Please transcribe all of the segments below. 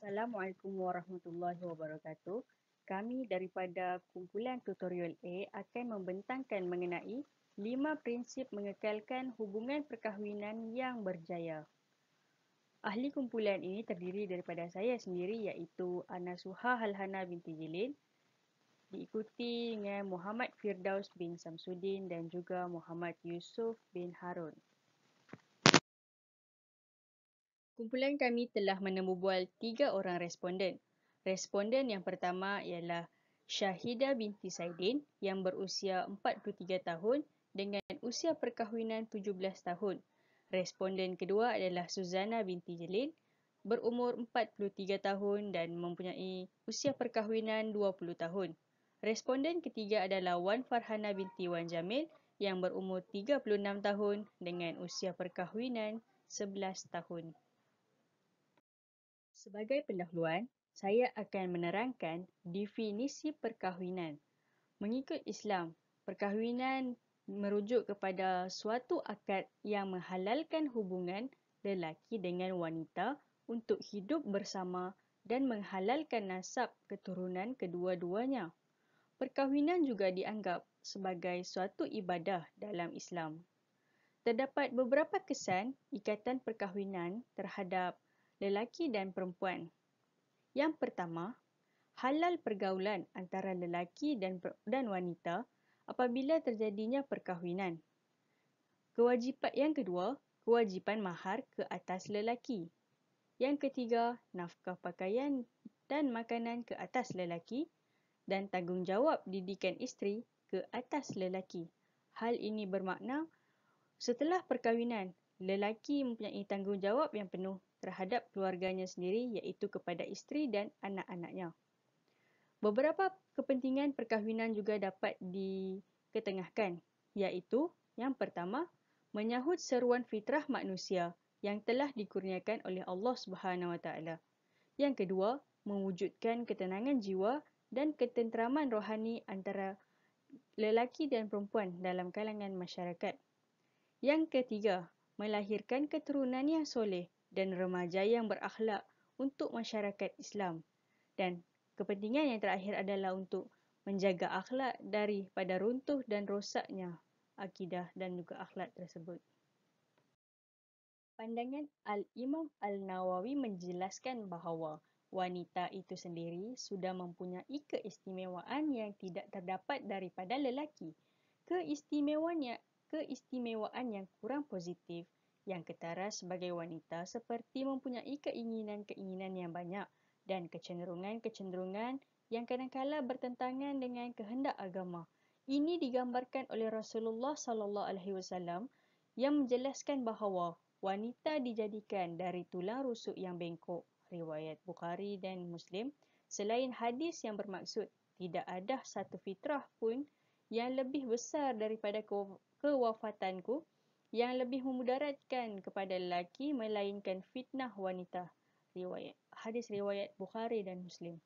Assalamualaikum warahmatullahi wabarakatuh. Kami daripada kumpulan tutorial A akan membentangkan mengenai 5 prinsip mengekalkan hubungan perkahwinan yang berjaya. Ahli kumpulan ini terdiri daripada saya sendiri iaitu Ana Suha Halhana binti Jilin, diikuti dengan Muhammad Firdaus bin Samsudin dan juga Muhammad Yusuf bin Harun. Kumpulan kami telah menemubual 3 orang responden. Responden yang pertama ialah Syahidah binti Saidin yang berusia 43 tahun dengan usia perkahwinan 17 tahun. Responden kedua adalah Suzana binti Jelil berumur 43 tahun dan mempunyai usia perkahwinan 20 tahun. Responden ketiga adalah Wan Farhana binti Wan Jamil yang berumur 36 tahun dengan usia perkahwinan 11 tahun. Sebagai pendahuluan, saya akan menerangkan definisi perkahwinan. Mengikut Islam, perkahwinan merujuk kepada suatu akad yang menghalalkan hubungan lelaki dengan wanita untuk hidup bersama dan menghalalkan nasab keturunan kedua-duanya. Perkahwinan juga dianggap sebagai suatu ibadah dalam Islam. Terdapat beberapa kesan ikatan perkahwinan terhadap lelaki dan perempuan. Yang pertama, halal pergaulan antara lelaki dan wanita apabila terjadinya perkahwinan. Yang kedua, kewajipan mahar ke atas lelaki. Yang ketiga, nafkah pakaian dan makanan ke atas lelaki dan tanggungjawab didikan isteri ke atas lelaki. Hal ini bermakna setelah perkahwinan, lelaki mempunyai tanggungjawab yang penuh terhadap keluarganya sendiri iaitu kepada isteri dan anak-anaknya. Beberapa kepentingan perkahwinan juga dapat diketengahkan iaitu yang pertama, menyahut seruan fitrah manusia yang telah dikurniakan oleh Allah Subhanahu Wa Taala. Yang kedua, mewujudkan ketenangan jiwa dan ketenteraman rohani antara lelaki dan perempuan dalam kalangan masyarakat. Yang ketiga, melahirkan keturunan yang soleh dan remaja yang berakhlak untuk masyarakat Islam. Dan kepentingan yang terakhir adalah untuk menjaga akhlak daripada runtuh dan rosaknya akidah dan juga akhlak tersebut. Pandangan Al-Imam Al-Nawawi menjelaskan bahawa wanita itu sendiri sudah mempunyai keistimewaan yang tidak terdapat daripada lelaki. Keistimewaan yang kurang positif yang ketara sebagai wanita seperti mempunyai keinginan-keinginan yang banyak dan kecenderungan-kecenderungan yang kadang-kala bertentangan dengan kehendak agama. Ini digambarkan oleh Rasulullah SAW yang menjelaskan bahawa wanita dijadikan dari tulang rusuk yang bengkok, riwayat Bukhari dan Muslim. Selain hadis yang bermaksud tidak ada satu fitrah pun yang lebih besar daripada kewafatanku yang lebih memudaratkan kepada lelaki melainkan fitnah wanita. Hadis riwayat Bukhari dan Muslim.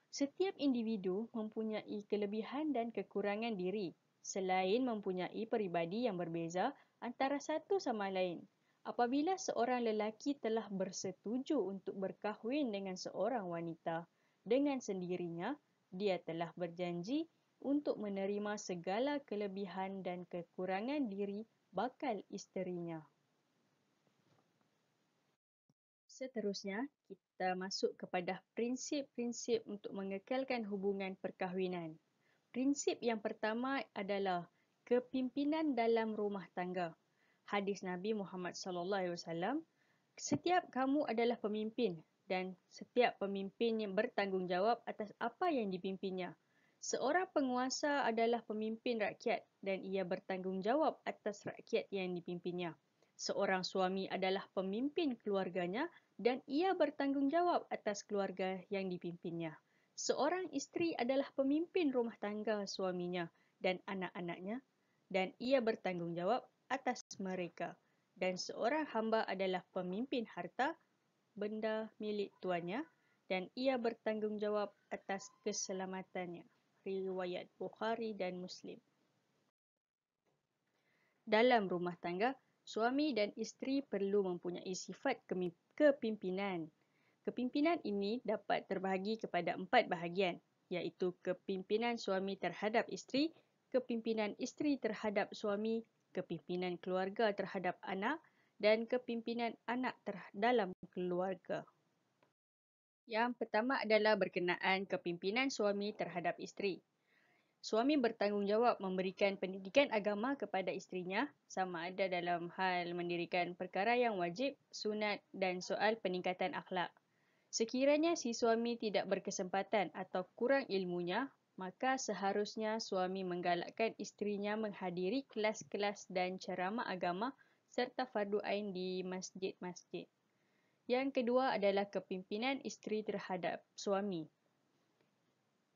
Setiap individu mempunyai kelebihan dan kekurangan diri selain mempunyai peribadi yang berbeza antara satu sama lain. Apabila seorang lelaki telah bersetuju untuk berkahwin dengan seorang wanita, dengan sendirinya, dia telah berjanji untuk menerima segala kelebihan dan kekurangan diri bakal isterinya. Seterusnya, kita masuk kepada prinsip-prinsip untuk mengekalkan hubungan perkahwinan. Prinsip yang pertama adalah kepimpinan dalam rumah tangga. Hadis Nabi Muhammad SAW, setiap kamu adalah pemimpin dan setiap pemimpin yang bertanggungjawab atas apa yang dipimpinnya. Seorang penguasa adalah pemimpin rakyat dan ia bertanggungjawab atas rakyat yang dipimpinnya. Seorang suami adalah pemimpin keluarganya dan ia bertanggungjawab atas keluarga yang dipimpinnya. Seorang isteri adalah pemimpin rumah tangga suaminya dan anak-anaknya dan ia bertanggungjawab atas mereka. Dan seorang hamba adalah pemimpin harta benda milik tuannya dan ia bertanggungjawab atas keselamatannya. Riwayat Bukhari dan Muslim. Dalam rumah tangga, suami dan isteri perlu mempunyai sifat kepimpinan. Kepimpinan ini dapat terbahagi kepada 4 bahagian, iaitu kepimpinan suami terhadap isteri, kepimpinan isteri terhadap suami, kepimpinan keluarga terhadap anak dan kepimpinan anak dalam keluarga. Yang pertama adalah berkenaan kepimpinan suami terhadap isteri. Suami bertanggungjawab memberikan pendidikan agama kepada isterinya, sama ada dalam hal mendirikan perkara yang wajib, sunat dan soal peningkatan akhlak. Sekiranya si suami tidak berkesempatan atau kurang ilmunya, maka seharusnya suami menggalakkan isterinya menghadiri kelas-kelas dan ceramah agama serta fardu ain di masjid-masjid. Yang kedua adalah kepimpinan isteri terhadap suami.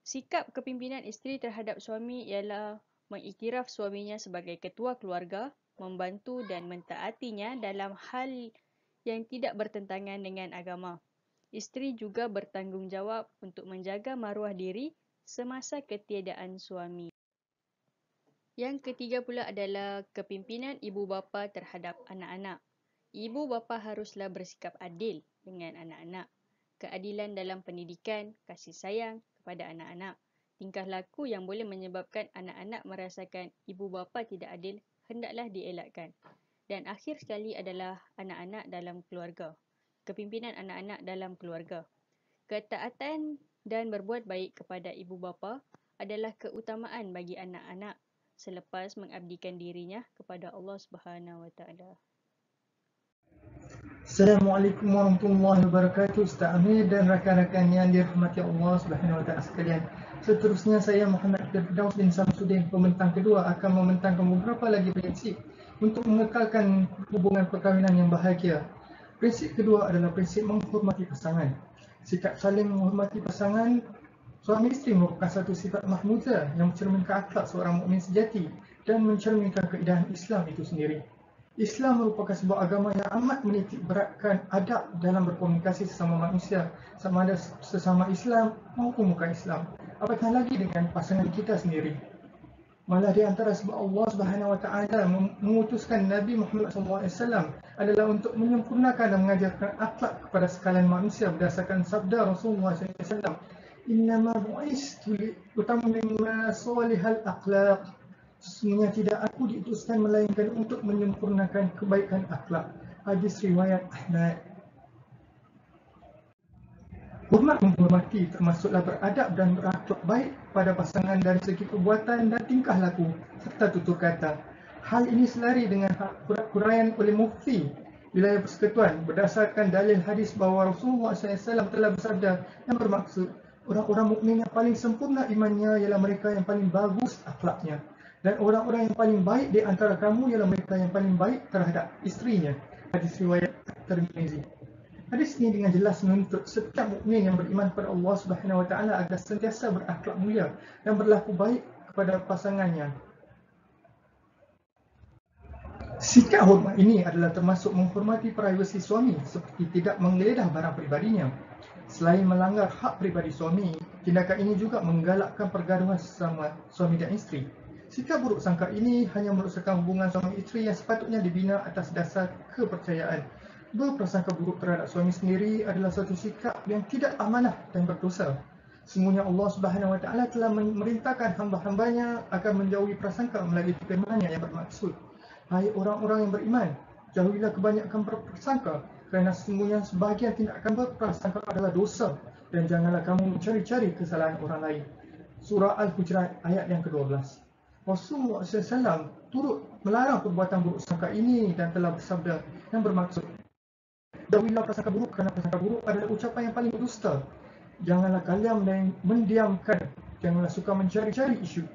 Sikap kepimpinan isteri terhadap suami ialah mengiktiraf suaminya sebagai ketua keluarga, membantu dan mentaatinya dalam hal yang tidak bertentangan dengan agama. Isteri juga bertanggungjawab untuk menjaga maruah diri semasa ketiadaan suami. Yang ketiga pula adalah kepimpinan ibu bapa terhadap anak-anak. Ibu bapa haruslah bersikap adil dengan anak-anak. Keadilan dalam pendidikan, kasih sayang kepada anak-anak. Tingkah laku yang boleh menyebabkan anak-anak merasakan ibu bapa tidak adil hendaklah dielakkan. Dan akhir sekali adalah anak-anak dalam keluarga. Kepimpinan anak-anak dalam keluarga. Ketaatan dan berbuat baik kepada ibu bapa adalah keutamaan bagi anak-anak selepas mengabdikan dirinya kepada Allah Subhanahu Wa Taala. Assalamualaikum warahmatullahi wabarakatuh, Ustaz Amir dan rakan-rakan yang dirahmati Allah Subhanahu Wa Taala sekalian. Seterusnya saya Muhammad Firdaus bin Samsudin, pembentang kedua akan membentangkan beberapa lagi prinsip untuk mengekalkan hubungan perkahwinan yang bahagia. Prinsip kedua adalah prinsip menghormati pasangan. Sikap saling menghormati pasangan suami isteri merupakan satu sifat mahmudah yang mencerminkan akhlak seorang mukmin sejati dan mencerminkan keindahan Islam itu sendiri. Islam merupakan sebuah agama yang amat menitik beratkan adab dalam berkomunikasi sesama manusia, sama ada sesama Islam maupun bukan Islam, apatah lagi dengan pasangan kita sendiri. Malah di antara sebab Allah Subhanahu Wa Taala mengutuskan Nabi Muhammad SAW adalah untuk menyempurnakan dan mengajarkan akhlak kepada sekalian manusia berdasarkan sabda Rasulullah SAW. Innama bu'istu liutammima salihal akhlaq. Sesungguhnya tidak aku diutuskan melainkan untuk menyempurnakan kebaikan akhlak. Hadis riwayat Ahmad. Hormat menghormati termasuklah beradab dan berakhlak baik pada pasangan dari segi perbuatan dan tingkah laku serta tutur kata. Hal ini selari dengan huraian oleh Mufti Wilayah Persekutuan berdasarkan dalil hadis bahawa Rasulullah SAW telah bersabda yang bermaksud orang-orang mukmin yang paling sempurna imannya ialah mereka yang paling bagus akhlaknya, dan orang-orang yang paling baik di antara kamu ialah mereka yang paling baik terhadap isterinya. Hadis riwayat Tirmizi. Hadis ini dengan jelas menuntut setiap mukmin yang beriman kepada Allah Subhanahu Wa Taala agar sentiasa berakhlak mulia dan berlaku baik kepada pasangannya. Sikap hormat ini adalah termasuk menghormati privasi suami seperti tidak menggeledah barang pribadinya. Selain melanggar hak pribadi suami, tindakan ini juga menggalakkan pergaduhan sesama suami dan isteri. Sikap buruk sangka ini hanya merosakkan hubungan suami isteri yang sepatutnya dibina atas dasar kepercayaan. Berprasangka buruk terhadap suami sendiri adalah suatu sikap yang tidak amanah dan berdosa. Sesungguhnya Allah Subhanahu Wa Taala telah memerintahkan hamba-hambanya agar menjauhi prasangka melalui firman-Nya yang bermaksud, hai orang-orang yang beriman, jauhilah kebanyakan berprasangka, kerana sesungguhnya sebahagian tindakan berprasangka adalah dosa, dan janganlah kamu mencari-cari kesalahan orang lain. Surah Al-Hujurat ayat yang ke-12. Rasulullah SAW turut melarang perbuatan buruk sangka ini dan telah bersabda yang bermaksud, jauhilah prasangka buruk kerana prasangka buruk adalah ucapan yang paling berdusta. Janganlah kalian mendiamkan, janganlah suka mencari-cari isu,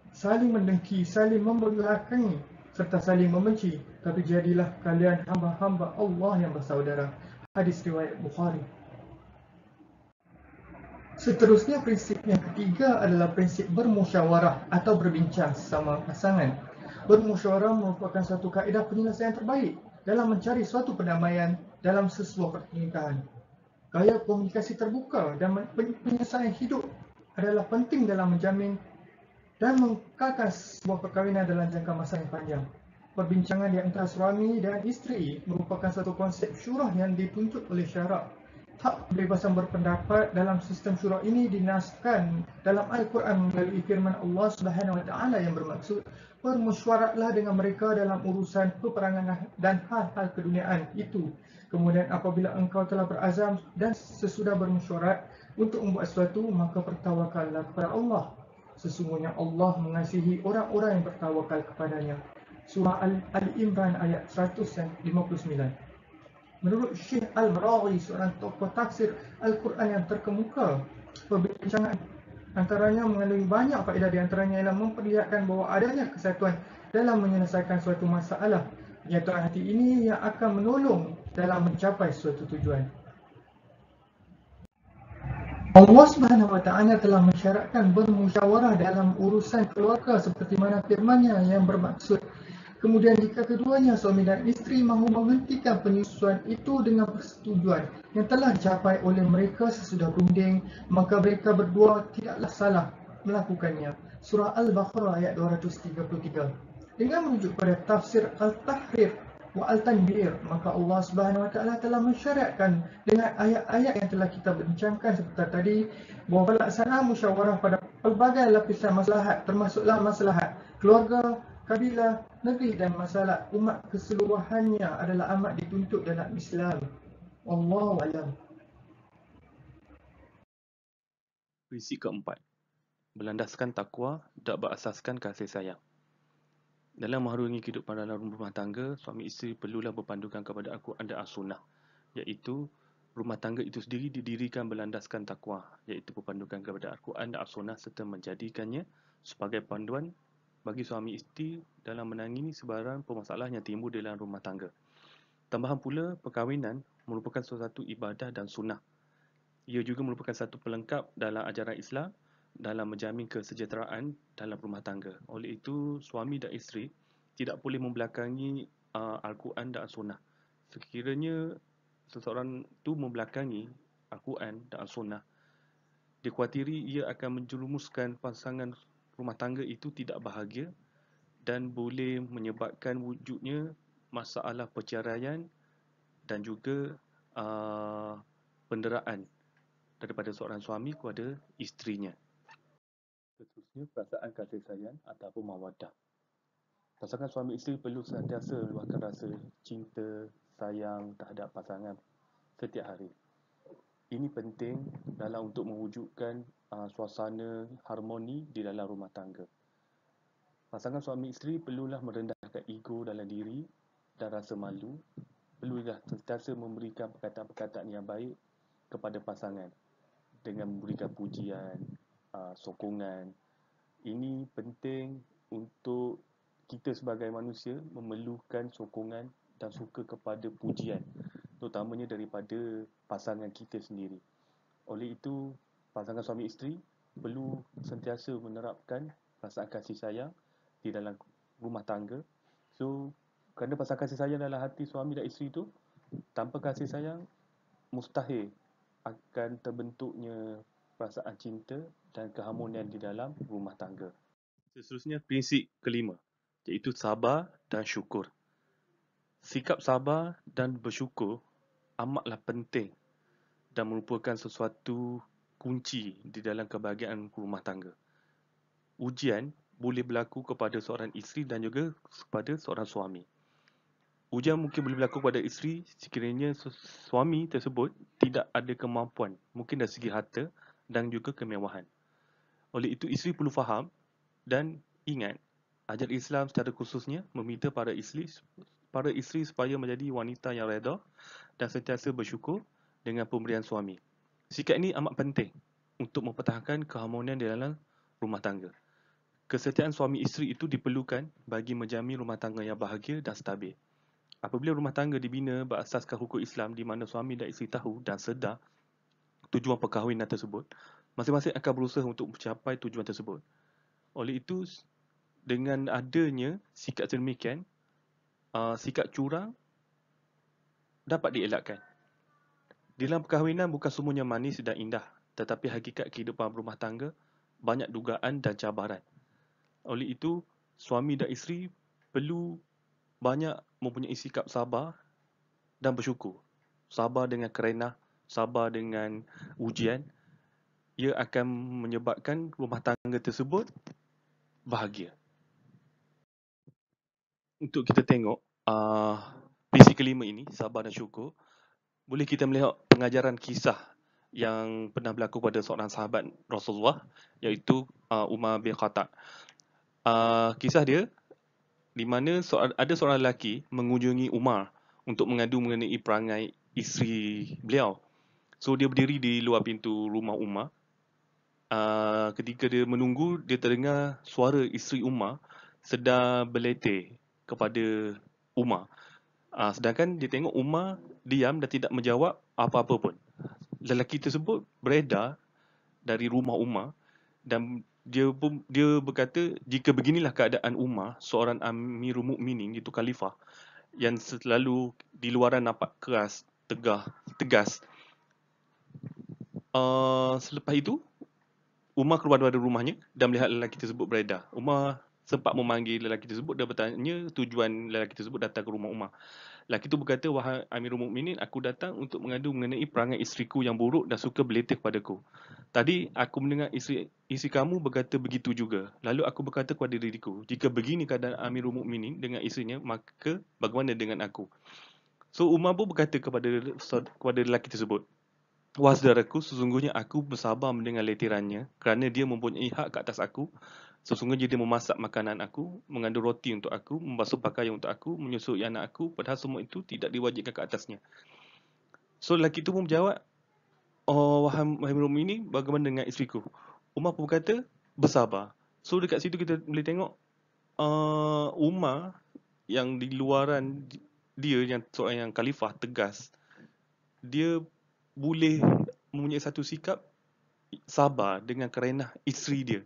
saling mendengki, saling membelakangi serta saling membenci, tapi jadilah kalian hamba-hamba Allah yang bersaudara. Hadis riwayat Bukhari. Seterusnya, prinsip yang ketiga adalah prinsip bermusyawarah atau berbincang sesama pasangan. Bermusyawarah merupakan satu kaedah penyelesaian terbaik dalam mencari suatu perdamaian dalam sesebuah pernikahan. Gaya komunikasi terbuka dan penyelesaian hidup adalah penting dalam menjamin dan mengekalkan sebuah perkahwinan dalam jangka masa yang panjang. Perbincangan di antara suami dan isteri merupakan satu konsep syurah yang dituntut oleh syarak. Hak kebebasan berpendapat dalam sistem syura ini dinaskan dalam Al-Quran melalui firman Allah Subhanahu Wa Taala yang bermaksud, bermusyawarahlah dengan mereka dalam urusan peperangan dan hal-hal keduniaan itu. Kemudian apabila engkau telah berazam dan sesudah bermusyawarah untuk membuat sesuatu, maka bertawakallah kepada Allah. Sesungguhnya Allah mengasihi orang-orang yang bertawakal kepadanya. Surah Al-Imran ayat 159. Menurut Syekh Al-Maraghi, seorang tokoh tafsir Al-Quran yang terkemuka, perbincangan antaranya mengandungi banyak faedah, di antaranya ialah memperlihatkan bahawa adanya kesatuan dalam menyelesaikan suatu masalah. Penyatuan hati ini yang akan menolong dalam mencapai suatu tujuan. Allah Subhanahu Wa Taala telah mensyaratkan bermusyawarah dalam urusan keluarga seperti mana firman-Nya yang bermaksud, kemudian jika keduanya suami dan isteri mahu menghentikan penyusuan itu dengan persetujuan yang telah dicapai oleh mereka sesudah berunding, maka mereka berdua tidaklah salah melakukannya. Surah Al-Baqarah ayat 233. Dengan merujuk pada tafsir Al-Tahrir wa Al-Tanbir, maka Allah Subhanahu Wa Taala telah mensyariatkan dengan ayat-ayat yang telah kita bincangkan seperti tadi, bahawa pelaksanaan musyawarah pada pelbagai lapisan maslahat, termasuklah maslahat keluarga, kabilah, negeri dan masalah umat keseluruhannya adalah amat dituntut dalam Islam. Wallahu a'lam. Prinsip keempat, berlandaskan takwa dan berasaskan kasih sayang. Dalam mengharungi kehidupan dalam rumah tangga, suami isteri perlulah berpandukan kepada Al-Quran dan As-Sunnah, iaitu rumah tangga itu sendiri didirikan berlandaskan takwa, iaitu berpandukan kepada Al-Quran dan As-Sunnah serta menjadikannya sebagai panduan bagi suami isteri dalam menangani sebarang permasalahan yang timbul dalam rumah tangga. Tambahan pula, perkahwinan merupakan suatu ibadah dan sunnah. Ia juga merupakan satu pelengkap dalam ajaran Islam dalam menjamin kesejahteraan dalam rumah tangga. Oleh itu, suami dan isteri tidak boleh membelakangi Al-Quran dan As-Sunnah. Sekiranya seseorang itu membelakangi Al-Quran dan As-Sunnah, dikhawatiri ia akan menjerumuskan pasangan rumah tangga itu tidak bahagia dan boleh menyebabkan wujudnya masalah perceraian dan juga penderaan daripada seorang suami kepada isterinya. Seterusnya, perasaan kasih sayang ataupun mawaddah. Pasangan suami isteri perlu sentiasa luahkan rasa cinta, sayang terhadap pasangan setiap hari. Ini penting dalam untuk mewujudkan suasana harmoni di dalam rumah tangga. Pasangan suami isteri perlulah merendahkan ego dalam diri dan rasa malu. Perlulah sentiasa memberikan perkataan-perkataan yang baik kepada pasangan dengan memberikan pujian, sokongan. Ini penting untuk kita sebagai manusia memerlukan sokongan dan suka kepada pujian, terutamanya daripada pasangan kita sendiri. Oleh itu, pasangan suami isteri perlu sentiasa menerapkan perasaan kasih sayang di dalam rumah tangga. So, kerana perasaan kasih sayang dalam hati suami dan isteri itu, tanpa kasih sayang, mustahil akan terbentuknya perasaan cinta dan keharmonian di dalam rumah tangga. Seterusnya, prinsip kelima, iaitu sabar dan syukur. Sikap sabar dan bersyukur amatlah penting dan merupakan sesuatu kunci di dalam kebahagiaan rumah tangga. Ujian boleh berlaku kepada seorang isteri dan juga kepada seorang suami. Ujian mungkin boleh berlaku kepada isteri sekiranya suami tersebut tidak ada kemampuan, mungkin dari segi harta dan juga kemewahan. Oleh itu, isteri perlu faham dan ingat, ajaran Islam secara khususnya meminta para isteri supaya menjadi wanita yang redha dan sentiasa bersyukur dengan pemberian suami. Sikap ini amat penting untuk mempertahankan keharmonian di dalam rumah tangga. Kesetiaan suami isteri itu diperlukan bagi menjamin rumah tangga yang bahagia dan stabil. Apabila rumah tangga dibina berasaskan hukum Islam di mana suami dan isteri tahu dan sedar tujuan perkahwinan tersebut, masing-masing akan berusaha untuk mencapai tujuan tersebut. Oleh itu, dengan adanya sikap sedemikian, sikap curang dapat dielakkan. Di dalam perkahwinan bukan semuanya manis dan indah, tetapi hakikat kehidupan rumah tangga banyak dugaan dan cabaran. Oleh itu, suami dan isteri perlu banyak mempunyai sikap sabar dan bersyukur. Sabar dengan kerenah, sabar dengan ujian, ia akan menyebabkan rumah tangga tersebut bahagia. Untuk kita tengok prinsip kelima ini, sabar dan syukur, boleh kita melihat pengajaran kisah yang pernah berlaku pada seorang sahabat Rasulullah, iaitu Umar bin Khattab. Kisah dia di mana ada seorang lelaki mengunjungi Umar untuk mengadu mengenai perangai isteri beliau. So dia berdiri di luar pintu rumah Umar. Ketika dia menunggu, dia terdengar suara isteri Umar sedang berleteh kepada Umar. Sedangkan dia tengok Umar diam dan tidak menjawab apa-apa pun. Lelaki tersebut beredar dari rumah Umar dan dia berkata, jika beginilah keadaan Umar, seorang Amirul Mukminin, iaitu khalifah, yang selalu di luaran nampak keras, tegas. Selepas itu, Umar keluar dari rumahnya dan melihat lelaki tersebut beredar. Umar sempat memanggil lelaki tersebut dan bertanya tujuan lelaki tersebut datang ke rumah Umar. Lelaki itu berkata, wahai Amirul Mukminin, aku datang untuk mengadu mengenai perangai isteriku yang buruk dan suka berletih kepadaku. Tadi aku mendengar isteri kamu berkata begitu juga. Lalu aku berkata kepada diriku, jika begini keadaan Amirul Mukminin dengan isterinya, maka bagaimana dengan aku? So Umar pun berkata kepada lelaki tersebut, wahai saudaraku, sesungguhnya aku bersabar mendengar letirannya kerana dia mempunyai hak ke atas aku. Sesungguhnya dia memasak makanan aku, mengandung roti untuk aku, membasuh pakaian untuk aku, menyusui anak aku, padahal semua itu tidak diwajibkan ke atasnya. So lelaki itu pun menjawab, oh wahai Amirul Mukminin, bagaimana dengan isteriku? Umar pun berkata, bersabar. So dekat situ kita boleh tengok Umar yang di luaran dia, yang seorang yang khalifah tegas, dia boleh mempunyai satu sikap sabar dengan kerenah isteri dia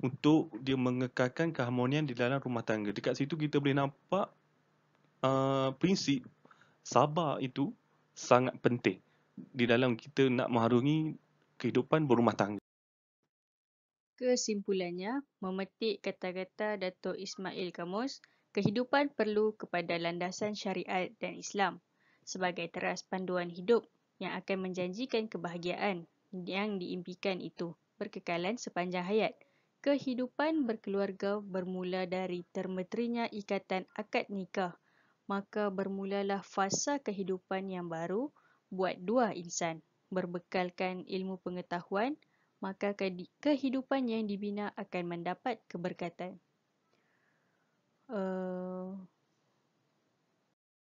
untuk dia mengekalkan keharmonian di dalam rumah tangga. Dekat situ kita boleh nampak prinsip sabar itu sangat penting di dalam kita nak mengharungi kehidupan berumah tangga. Kesimpulannya, memetik kata-kata Dato' Ismail Kamus, kehidupan perlu kepada landasan syariat dan Islam sebagai teras panduan hidup yang akan menjanjikan kebahagiaan yang diimpikan itu berkekalan sepanjang hayat. Kehidupan berkeluarga bermula dari termeterinya ikatan akad nikah, maka bermulalah fasa kehidupan yang baru buat dua insan. Berbekalkan ilmu pengetahuan, maka kehidupan yang dibina akan mendapat keberkatan.